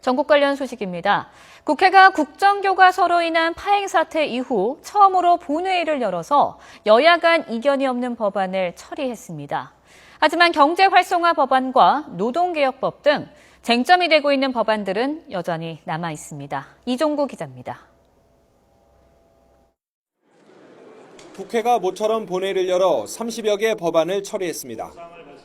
전국 관련 소식입니다. 국회가 국정교과서로 인한 파행 사태 이후 처음으로 본회의를 열어서 여야 간 이견이 없는 법안을 처리했습니다. 하지만 경제활성화 법안과 노동개혁법 등 쟁점이 되고 있는 법안들은 여전히 남아 있습니다. 이종구 기자입니다. 국회가 모처럼 본회의를 열어 30여 개 법안을 처리했습니다.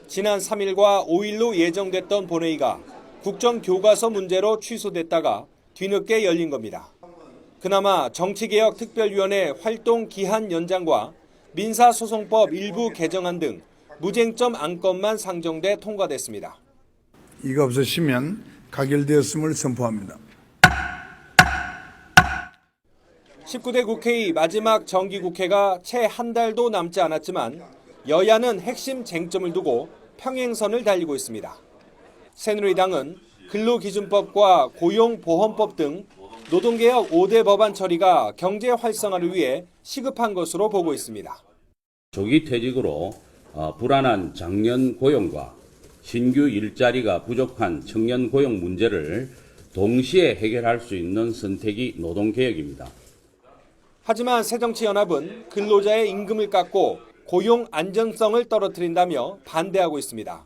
지난 3일과 5일로 예정됐던 본회의가 국정교과서 문제로 취소됐다가 뒤늦게 열린 겁니다. 그나마 정치개혁특별위원회 활동 기한 연장과 민사소송법 일부 개정안 등 무쟁점 안건만 상정돼 통과됐습니다. 이가 없으시면 가결되었음을 선포합니다. 19대 국회의 마지막 정기국회가 채 한 달도 남지 않았지만 여야는 핵심 쟁점을 두고 평행선을 달리고 있습니다. 새누리당은 근로기준법과 고용보험법 등 노동개혁 5대 법안 처리가 경제 활성화를 위해 시급한 것으로 보고 있습니다. 조기 퇴직으로 불안한 장년 고용과 신규 일자리가 부족한 청년 고용 문제를 동시에 해결할 수 있는 선택이 노동개혁입니다. 하지만 새정치연합은 근로자의 임금을 깎고 고용 안전성을 떨어뜨린다며 반대하고 있습니다.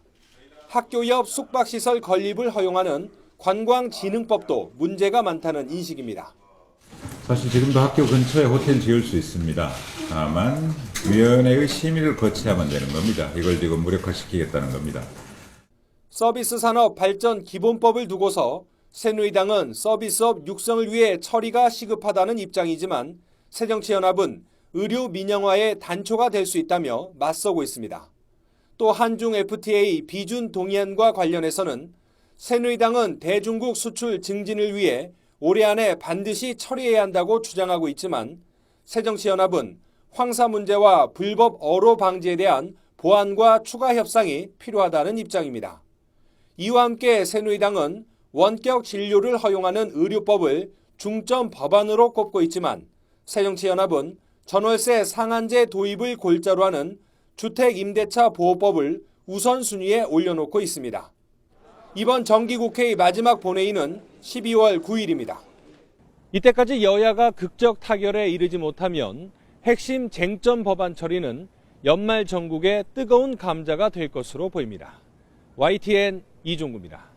학교 옆 숙박시설 건립을 허용하는 관광진흥법도 문제가 많다는 인식입니다. 사실 지금도 학교 근처에 호텔 지을 수 있습니다. 다만 위원회의 심의를 거쳐야만 되는 겁니다. 이걸 지금 무력화시키겠다는 겁니다. 서비스 산업 발전 기본법을 두고서 새누리당은 서비스업 육성을 위해 처리가 시급하다는 입장이지만 새정치연합은 의료 민영화의 단초가 될 수 있다며 맞서고 있습니다. 또 한중 FTA 비준 동의안과 관련해서는 새누리당은 대중국 수출 증진을 위해 올해 안에 반드시 처리해야 한다고 주장하고 있지만 새정치연합은 황사 문제와 불법 어로 방지에 대한 보완과 추가 협상이 필요하다는 입장입니다. 이와 함께 새누리당은 원격 진료를 허용하는 의료법을 중점 법안으로 꼽고 있지만 새정치연합은 전월세 상한제 도입을 골자로 하는 주택임대차 보호법을 우선순위에 올려놓고 있습니다. 이번 정기국회의 마지막 본회의는 12월 9일입니다. 이때까지 여야가 극적 타결에 이르지 못하면 핵심 쟁점 법안 처리는 연말 전국의 뜨거운 감자가 될 것으로 보입니다. YTN 이종구입니다.